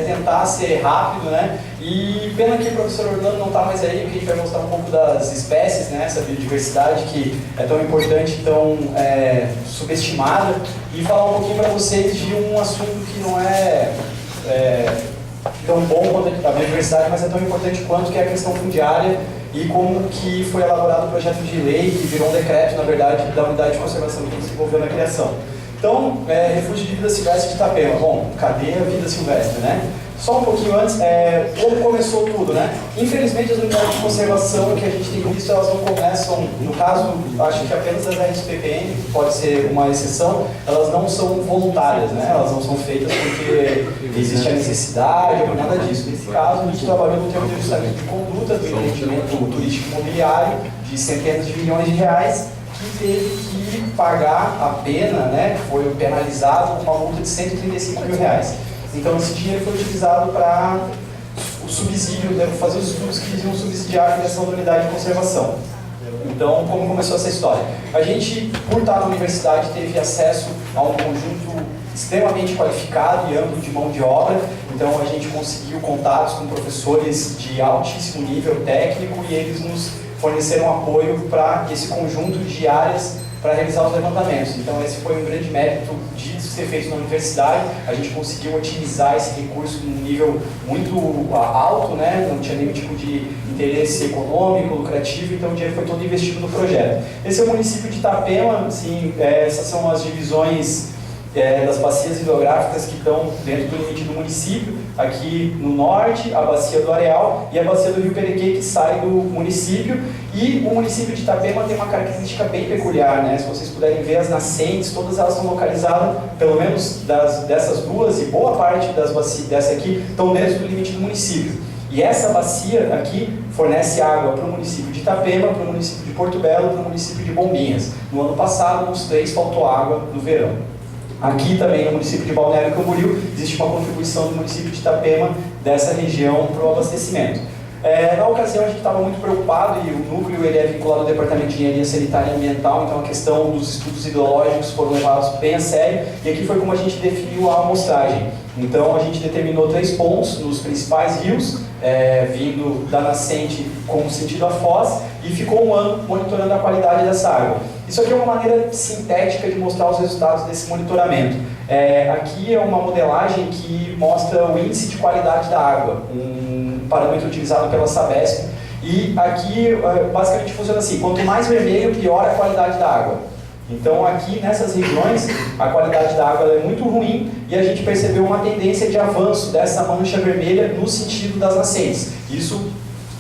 tentar ser rápido, né? E pena que o professor Orlando não está mais aí, porque a gente vai mostrar um pouco das espécies, né? Essa biodiversidade que é tão importante, tão subestimada, e falar um pouquinho para vocês de um assunto que não é tão bom quanto a biodiversidade, mas é tão importante quanto, que é a questão fundiária e como que foi elaborado o projeto de lei, que virou um decreto, na verdade, da unidade de conservação que se envolveu na criação. Então, refúgio de vida silvestre de Itapema. Bom, cadê a vida silvestre, né? Só um pouquinho antes, como começou tudo, né? Infelizmente, as unidades de conservação que a gente tem visto, elas não começam, no caso, acho que apenas as RSPPN, que pode ser uma exceção, elas não são voluntárias, né? Elas não são feitas porque existe a necessidade ou por nada disso. Nesse caso, a gente trabalhou no termo de ajustamento de conduta do empreendimento turístico imobiliário de centenas de milhões de reais, que teve que pagar a pena, né? Foi penalizado com uma multa de 135 mil reais. Então, esse dinheiro foi utilizado para o subsídio, fazer os estudos que iam subsidiar a criação da unidade de conservação. Então, como começou essa história? A gente, por estar na universidade, teve acesso a um conjunto extremamente qualificado e amplo de mão de obra. Então, a gente conseguiu contatos com professores de altíssimo nível técnico e eles nos forneceram apoio para esse conjunto de áreas para realizar os levantamentos. Então, esse foi um grande mérito de ser feito na universidade. A gente conseguiu otimizar esse recurso num nível muito alto, né? Não tinha nenhum tipo de interesse econômico, lucrativo, então o dinheiro foi todo investido no projeto. Esse é o município de Itapema, assim, essas são as divisões das bacias hidrográficas que estão dentro do limite do município. Aqui no norte, a bacia do Areal e a bacia do Rio Perequê, que sai do município. E o município de Itapema tem uma característica bem peculiar, né? Se vocês puderem ver as nascentes, todas elas estão localizadas, pelo menos dessas duas, e boa parte das bacias dessa aqui estão dentro do limite do município. E essa bacia aqui fornece água para o município de Itapema, para o município de Porto Belo e para o município de Bombinhas. No ano passado, nos 3 faltou água no verão. Aqui também no município de Balneário Camboriú existe uma contribuição do município de Itapema dessa região para o abastecimento. Na ocasião a gente estava muito preocupado e o núcleo ele é vinculado ao Departamento de Engenharia Sanitária e Ambiental, então a questão dos estudos hidrológicos foram levados bem a sério e aqui foi como a gente definiu a amostragem. Então a gente determinou 3 pontos nos principais rios, vindo da nascente com sentido a foz, e ficou um ano monitorando a qualidade dessa água. Isso aqui é uma maneira sintética de mostrar os resultados desse monitoramento. Aqui é uma modelagem que mostra o índice de qualidade da água, um parâmetro utilizado pela Sabesp. E aqui basicamente funciona assim: quanto mais vermelho, pior a qualidade da água. Então aqui nessas regiões a qualidade da água é muito ruim e a gente percebeu uma tendência de avanço dessa mancha vermelha no sentido das nascentes. Isso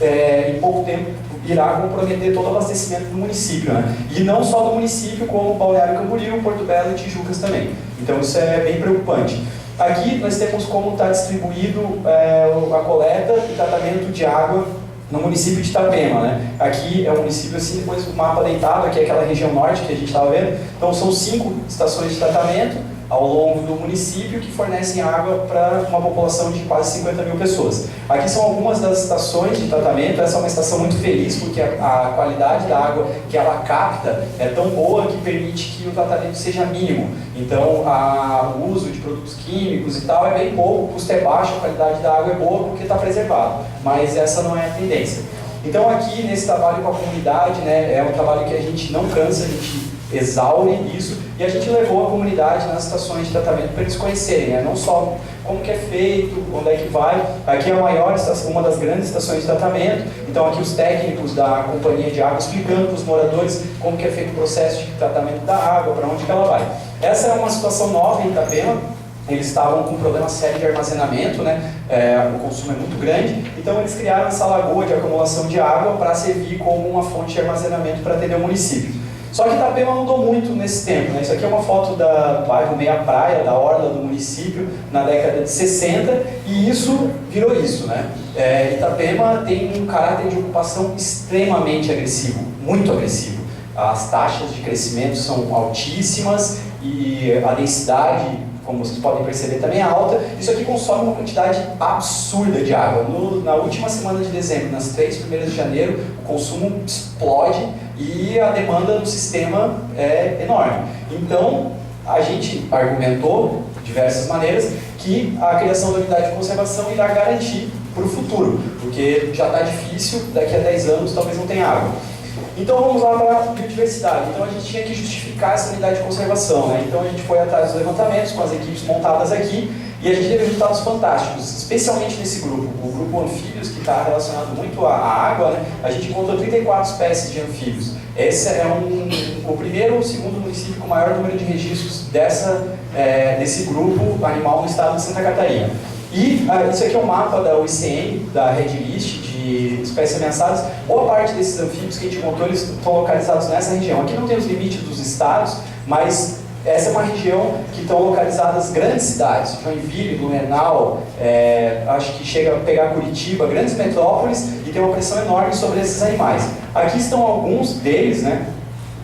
em pouco tempo irá comprometer todo o abastecimento do município, né? E não só do município, como Balneário Camboriú, Porto Belo e Tijucas também. Então isso é bem preocupante. Aqui nós temos como está distribuído a coleta e tratamento de água no município de Itapema, né? Aqui é um município assim, depois o mapa deitado, aqui é aquela região norte que a gente estava vendo. Então são 5 estações de tratamento ao longo do município que fornecem água para uma população de quase 50 mil pessoas. Aqui são algumas das estações de tratamento. Essa é uma estação muito feliz porque a qualidade da água que ela capta é tão boa que permite que o tratamento seja mínimo. Então o uso de produtos químicos e tal é bem pouco, o custo é baixo, a qualidade da água é boa porque está preservado, mas essa não é a tendência. Então aqui nesse trabalho com a comunidade, né, é um trabalho que a gente não cansa, a gente exaure isso, e a gente levou a comunidade nas estações de tratamento para eles conhecerem, né? Não só como que é feito, onde é que vai. Aqui é a maior estação, uma das grandes estações de tratamento, então aqui os técnicos da companhia de água explicando para os moradores como que é feito o processo de tratamento da água, para onde que ela vai. Essa é uma situação nova em Itapema. eles estavam com um problema sério de armazenamento, né? O consumo é muito grande, então eles criaram essa lagoa de acumulação de água para servir como uma fonte de armazenamento para atender o município. Só que Itapema mudou muito nesse tempo, né? Isso aqui é uma foto do bairro Meia Praia, da orla do município, na década de 60, e isso virou isso, né? Itapema tem um caráter de ocupação extremamente agressivo, muito agressivo. As taxas de crescimento são altíssimas e a densidade, como vocês podem perceber, também é alta. Isso aqui consome uma quantidade absurda de água. Na última semana de dezembro, nas 3 primeiras de janeiro, o consumo explode e a demanda do sistema é enorme. Então, a gente argumentou, de diversas maneiras, que a criação da unidade de conservação irá garantir para o futuro, porque já está difícil, daqui a 10 anos talvez não tenha água. Então vamos lá para a biodiversidade. Então a gente tinha que justificar essa unidade de conservação, né? Então a gente foi atrás dos levantamentos com as equipes montadas aqui e a gente teve resultados fantásticos, especialmente nesse grupo, o grupo anfíbios, que está relacionado muito à água, né? A gente encontrou 34 espécies de anfíbios. Esse é o primeiro ou segundo município com o maior número de registros desse grupo animal no estado de Santa Catarina. E isso aqui é um mapa da UICN, da Red List de espécies ameaçadas. Boa parte desses anfíbios que a gente encontrou, eles estão localizados nessa região. Aqui não tem os limites dos estados, mas essa é uma região que estão localizadas grandes cidades, Joinville, Blumenau, acho que chega a pegar Curitiba, grandes metrópoles, e tem uma pressão enorme sobre esses animais. Aqui estão alguns deles, né?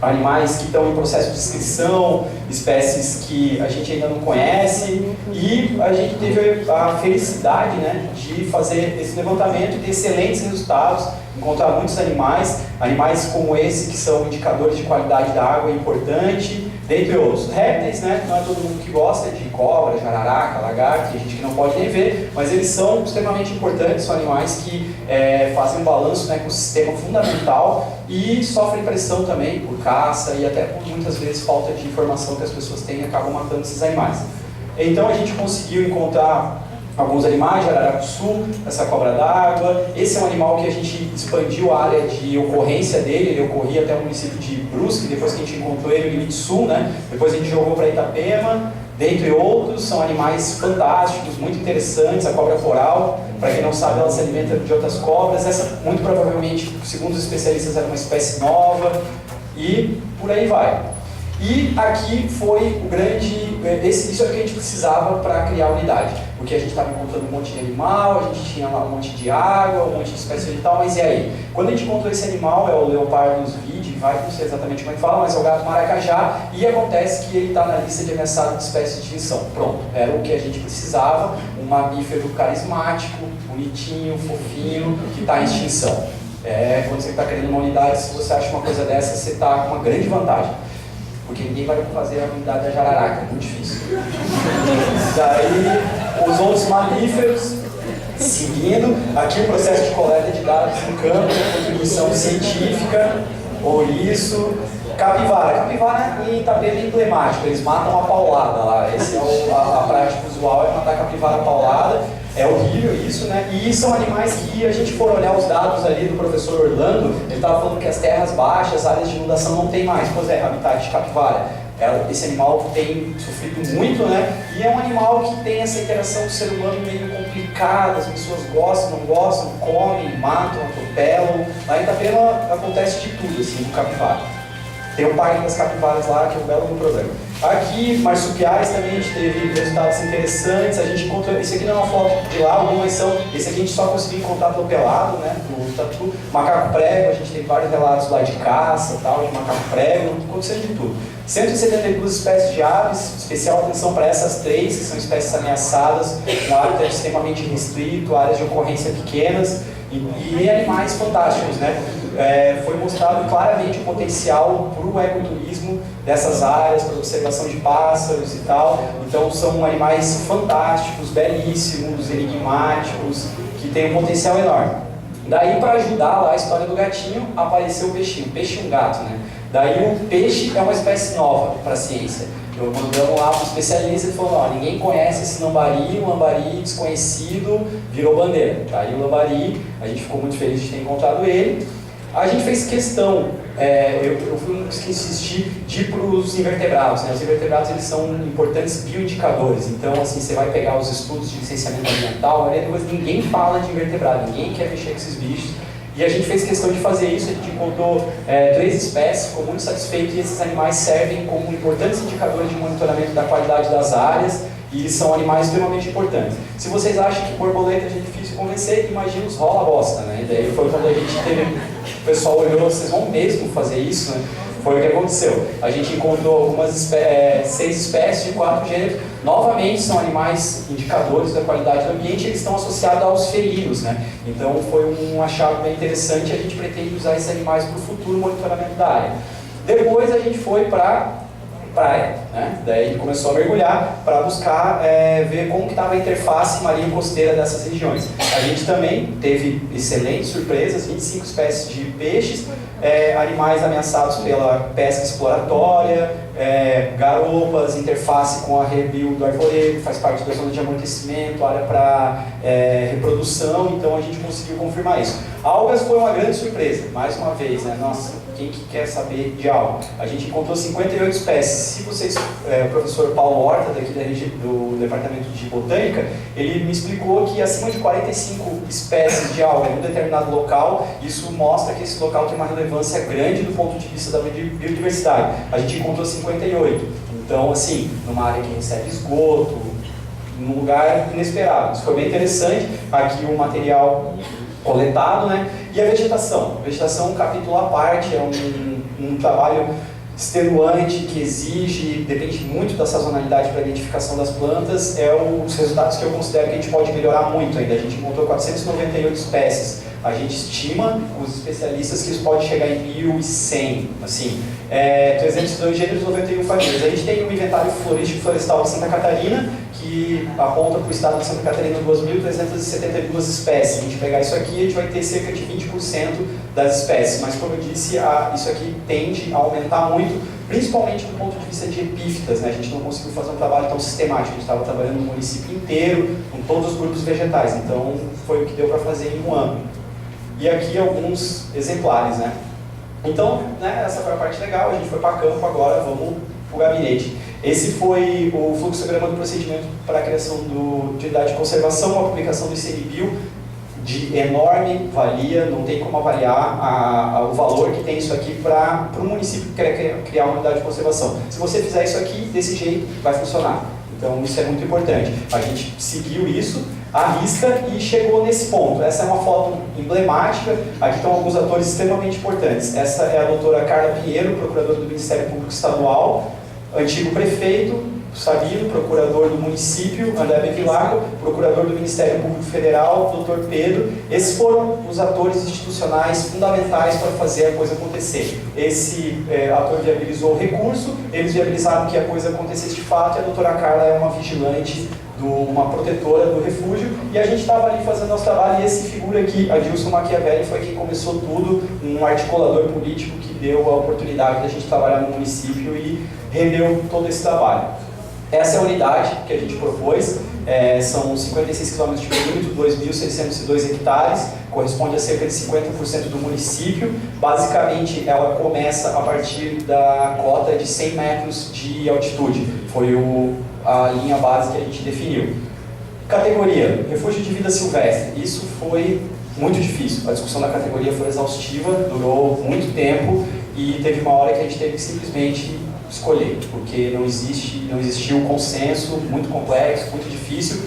Animais que estão em processo de extinção, espécies que a gente ainda não conhece, e a gente teve a felicidade, né, de fazer esse levantamento e ter excelentes resultados, encontrar muitos animais como esse que são indicadores de qualidade da água importante, dentre outros. Répteis, né, não é todo mundo que gosta de cobra, jararaca, lagarto, tem gente que não pode nem ver, mas eles são extremamente importantes, são animais que fazem um balanço, né, com o sistema fundamental e sofrem pressão também por caça e até por muitas vezes falta de informação que as pessoas têm e acabam matando esses animais. Então a gente conseguiu encontrar alguns animais, jararacuçu, essa cobra d'água. Esse é um animal que a gente expandiu a área de ocorrência dele, ele ocorria até o município de Brusque, depois que a gente encontrou ele no limite sul, né? Depois a gente jogou para Itapema, dentre outros, são animais fantásticos, muito interessantes. A cobra coral, para quem não sabe, ela se alimenta de outras cobras. Essa, muito provavelmente, segundo os especialistas, era uma espécie nova e por aí vai. E aqui foi o grande... Isso é o que a gente precisava para criar a unidade. Porque a gente estava encontrando um monte de animal, a gente tinha lá um monte de água, um monte de espécie vegetal, mas e aí? Quando a gente encontrou esse animal, é o Leopardus vidi, não sei exatamente como é que fala, mas é o gato maracajá, e acontece que ele está na lista de ameaçado de espécies de extinção. Pronto, era o que a gente precisava, um mamífero carismático, bonitinho, fofinho, que está em extinção. Quando você está querendo uma unidade, se você acha uma coisa dessa, você está com uma grande vantagem. Porque ninguém vai fazer a unidade da jararaca, é muito difícil. Daí, os outros mamíferos, seguindo, aqui o processo de coleta de dados no campo, contribuição científica, ouriço, capivara. Capivara em Itapema é emblemático, eles matam a paulada lá, essa é a prática usual, é matar a capivara paulada. É horrível isso, né? E são animais que a gente for olhar os dados ali do professor Orlando, ele estava falando que as terras baixas, as áreas de inundação não tem mais. Pois é, habitat de capivara. Esse animal tem sofrido muito, né? E é um animal que tem essa interação com o ser humano meio complicada, as pessoas gostam, não gostam, comem, matam, atropelam. Lá em Itapema acontece de tudo, assim, com capivara. Tem o parque das capivaras lá, que é um belo problema. Aqui, marsupiais também, a gente teve resultados interessantes. A gente encontrou, esse aqui não é uma foto de lá, algumas são, esse aqui a gente só conseguiu encontrar atropelado, né, no tatu. Macaco prego, a gente tem vários relatos lá de caça, tal, de macaco prego, aconteceu de tudo. 172 espécies de aves, especial atenção para essas 3, que são espécies ameaçadas, com hábitat extremamente restrito, áreas de ocorrência pequenas, e animais fantásticos, né? Foi mostrado claramente o potencial para o ecoturismo dessas áreas, para observação de pássaros e tal. Então são animais fantásticos, belíssimos, enigmáticos, que têm um potencial enorme. Daí, para ajudar lá a história do gatinho, apareceu o peixinho, peixe e um gato, né? Daí o peixe é uma espécie nova para a ciência. Eu mandamos lá para o especialista e falou, ó, ninguém conhece esse lambari, um lambari desconhecido, virou bandeira. Daí o lambari, a gente ficou muito feliz de ter encontrado ele. A gente fez questão, eu fui um dos que insisti de ir para os invertebrados, né? Os invertebrados eles são importantes bioindicadores, então assim, você vai pegar os estudos de licenciamento ambiental, ninguém fala de invertebrado, ninguém quer mexer com esses bichos, e a gente fez questão de fazer isso. A gente encontrou 3 espécies, ficou muito satisfeito, e esses animais servem como importantes indicadores de monitoramento da qualidade das áreas, e são animais extremamente importantes. Se vocês acham que borboleta é difícil convencer, imagina os rola-bosta, né? E daí foi quando a gente teve, o pessoal olhou, vocês vão mesmo fazer isso, né? Foi o que aconteceu. A gente encontrou algumas 6 espécies de 4 gêneros. Novamente, são animais indicadores da qualidade do ambiente, eles estão associados aos felinos, né? Então foi um achado bem interessante, a gente pretende usar esses animais para o futuro monitoramento da área. Depois a gente foi para praia, né? Daí começou a mergulhar para buscar ver como que estava a interface marinha costeira dessas regiões. A gente também teve excelentes surpresas, 25 espécies de peixes, animais ameaçados pela pesca exploratória, garopas, interface com a rebio do arvoredo, que faz parte da zona de amortecimento, área para reprodução, então a gente conseguiu confirmar isso. Algas foi uma grande surpresa, mais uma vez, né? Nossa, quem que quer saber de algo? A gente encontrou 58 espécies. Se vocês, o professor Paulo Horta, daqui do Departamento de Botânica, ele me explicou que acima de 45 espécies de alga em um determinado local, isso mostra que esse local tem uma relevância grande do ponto de vista da biodiversidade. A gente encontrou 58. Então, assim, numa área que recebe esgoto, num lugar inesperado. Isso foi bem interessante. Aqui o material coletado, né? E a vegetação. A vegetação é um capítulo à parte, é um trabalho extenuante, que exige, depende muito da sazonalidade para a identificação das plantas, os resultados que eu considero que a gente pode melhorar muito ainda. A gente encontrou 498 espécies. A gente estima, os especialistas, que isso pode chegar em 1.100, assim, 302 gêneros, 91 famílias. A gente tem um inventário florístico florestal de Santa Catarina, que aponta para o estado de Santa Catarina 2.372 espécies. Se a gente pegar isso aqui, a gente vai ter cerca de 20% das espécies, mas como eu disse, isso aqui tende a aumentar muito, principalmente do ponto de vista de epífitas, né? A gente não conseguiu fazer um trabalho tão sistemático, a gente estava trabalhando no município inteiro, com todos os grupos vegetais, então foi o que deu para fazer em um ano. E aqui alguns exemplares, né? Então, né, essa foi a parte legal, a gente foi para campo, agora vamos para o gabinete. Esse foi o fluxograma do procedimento para a criação de unidade de conservação, uma publicação do ICMBio de enorme valia, não tem como avaliar o valor que tem isso aqui para o município que quer criar uma unidade de conservação. Se você fizer isso aqui, desse jeito, vai funcionar. Então isso é muito importante. A gente seguiu isso, à risca, e chegou nesse ponto. Essa é uma foto emblemática, aqui estão alguns atores extremamente importantes. Essa é a doutora Carla Pinheiro, procuradora do Ministério Público Estadual, antigo prefeito Sabino, procurador do município, André Bevilacqua, procurador do Ministério Público Federal, Dr. Pedro. Esses foram os atores institucionais fundamentais para fazer a coisa acontecer. Esse ator viabilizou o recurso, eles viabilizaram que a coisa acontecesse de fato, e a doutora Carla é uma vigilante, uma protetora do refúgio, e a gente estava ali fazendo nosso trabalho, e esse figura aqui, Adilson Machiavelli, foi quem começou tudo, um articulador político que deu a oportunidade de a gente trabalhar no município e rendeu todo esse trabalho. Essa é a unidade que a gente propôs, são 56 km de perímetro, 2.602 hectares, corresponde a cerca de 50% do município. Basicamente, ela começa a partir da cota de 100 metros de altitude, foi a linha base que a gente definiu. Categoria, refúgio de vida silvestre, isso foi muito difícil, a discussão da categoria foi exaustiva, durou muito tempo, e teve uma hora que a gente teve que simplesmente escolher, porque não existiu um consenso, muito complexo, muito difícil.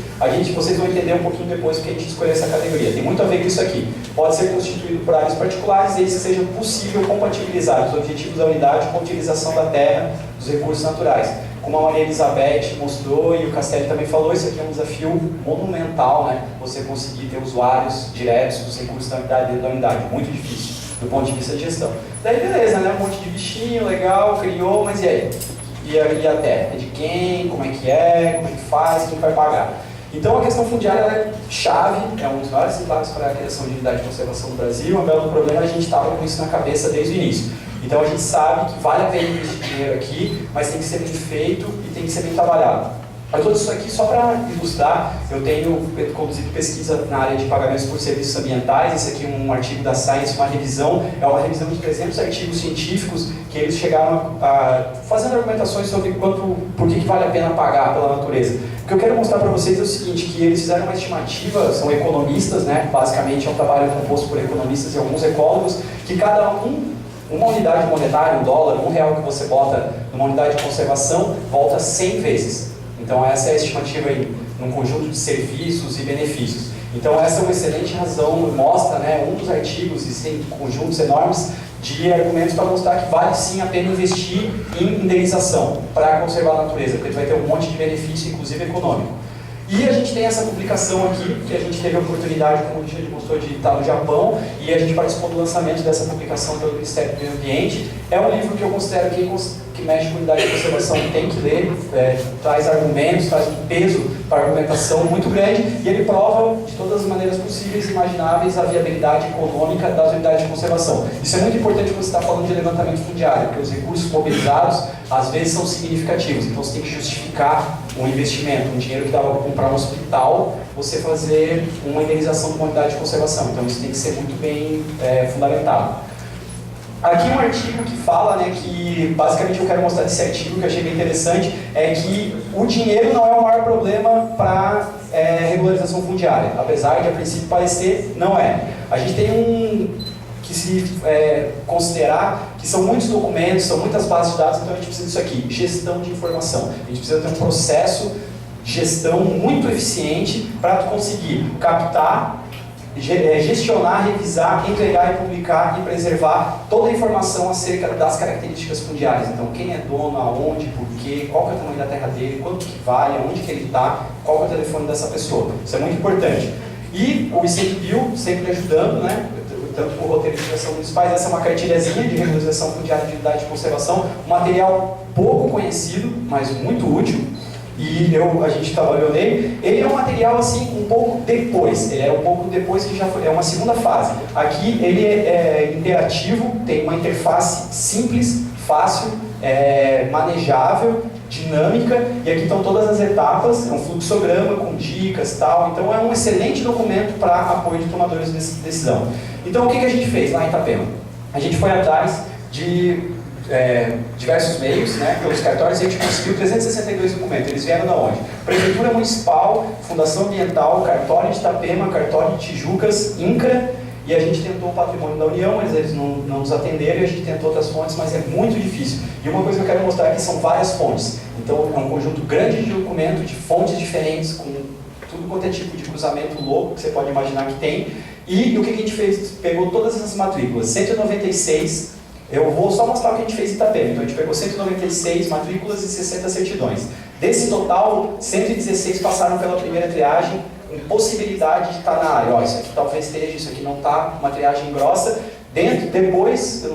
Vocês vão entender um pouquinho depois porque a gente escolheu essa categoria. Tem muito a ver com isso aqui. Pode ser constituído por áreas particulares, desde que seja possível compatibilizar os objetivos da unidade com a utilização da terra, dos recursos naturais. Como a Maria Elizabeth mostrou e o Castelli também falou, isso aqui é um desafio monumental, né? Você conseguir ter usuários diretos dos recursos da unidade dentro da unidade, muito difícil do ponto de vista de gestão. Daí beleza, né? Um monte de bichinho, legal, criou, mas e aí? E a terra? É de quem? Como é que faz? Quem vai pagar? Então a questão fundiária é chave, é um dos maiores entraves para a criação de unidade de conservação do Brasil. O belo problema, a gente estava com isso na cabeça desde o início. Então a gente sabe que vale a pena investir dinheiro aqui, mas tem que ser bem feito e tem que ser bem trabalhado. Eu estou isso aqui só para ilustrar. Eu tenho conduzido pesquisa na área de pagamentos por serviços ambientais. Esse aqui é um artigo da Science, uma revisão de 300 artigos científicos que eles chegaram fazendo argumentações sobre por que vale a pena pagar pela natureza. O que eu quero mostrar para vocês é o seguinte, que eles fizeram uma estimativa, são economistas, né? Basicamente é um trabalho composto por economistas e alguns ecólogos, que cada uma unidade monetária, $1, R$1 que você bota numa unidade de conservação, volta 100 vezes. Então essa é a estimativa aí, num conjunto de serviços e benefícios. Então essa é uma excelente razão, mostra, né, um dos artigos, e tem conjuntos enormes de argumentos para mostrar que vale sim a pena investir em indenização para conservar a natureza, porque tu vai ter um monte de benefício, inclusive econômico. E a gente tem essa publicação aqui, que a gente teve a oportunidade, como o Richard mostrou, de estar no Japão, e a gente participou do lançamento dessa publicação pelo Ministério do Meio Ambiente. É um livro que eu considero que mexe com unidade de conservação tem que ler, traz argumentos, traz um peso para a argumentação muito grande, e ele prova de todas as maneiras possíveis e imagináveis a viabilidade econômica das unidades de conservação. Isso é muito importante quando você está falando de levantamento fundiário, porque os recursos mobilizados às vezes são significativos, então você tem que justificar um investimento, um dinheiro que dava para comprar um hospital, você fazer uma indenização de uma unidade de conservação. Então isso tem que ser muito bem fundamentado. Aqui um artigo que fala, né, que basicamente eu quero mostrar desse artigo que eu achei bem interessante, é que o dinheiro não é o maior problema para regularização fundiária, apesar de a princípio parecer, não é. A gente tem que se considerar que são muitos documentos, são muitas bases de dados, então a gente precisa disso aqui, gestão de informação. A gente precisa ter um processo de gestão muito eficiente para conseguir captar, gestionar, revisar, entregar e publicar e preservar toda a informação acerca das características fundiárias. Então, quem é dono, aonde, por quê, qual que é o tamanho da terra dele, quanto que vale, aonde que ele está, qual que é o telefone dessa pessoa. Isso é muito importante. E o ICMBio sempre ajudando, né? Tanto com o roteiro de gestão municipais, essa é uma cartilhazinha de regularização fundiária de unidade de conservação, um material pouco conhecido, mas muito útil. E a gente trabalhou nele. Ele é um material assim um pouco depois, ele é um pouco depois que já foi, é uma segunda fase. Aqui ele é interativo, tem uma interface simples, fácil, manejável, dinâmica, e aqui estão todas as etapas, é um fluxograma com dicas e tal, então é um excelente documento para apoio de tomadores de decisão. Então o que a gente fez lá em Itapema? A gente foi atrás de diversos meios, né, pelos cartórios, e a gente conseguiu 362 documentos. Eles vieram da onde? Prefeitura Municipal, Fundação Ambiental, Cartório de Itapema, Cartório de Tijucas, INCRA, e a gente tentou o Patrimônio da União, mas eles não nos atenderam, e a gente tentou outras fontes, mas é muito difícil. E uma coisa que eu quero mostrar aqui são várias fontes. Então é um conjunto grande de documentos, de fontes diferentes, com tudo quanto é tipo de cruzamento louco que você pode imaginar que tem. E o que a gente fez? Pegou todas essas matrículas, 196. Eu vou só mostrar o que a gente fez em Itapema. Então a gente pegou 196 matrículas e 60 certidões. Desse total, 116 passaram pela primeira triagem, com possibilidade de estar na área. Ó, isso aqui talvez esteja, isso aqui não está, uma triagem grossa. Depois,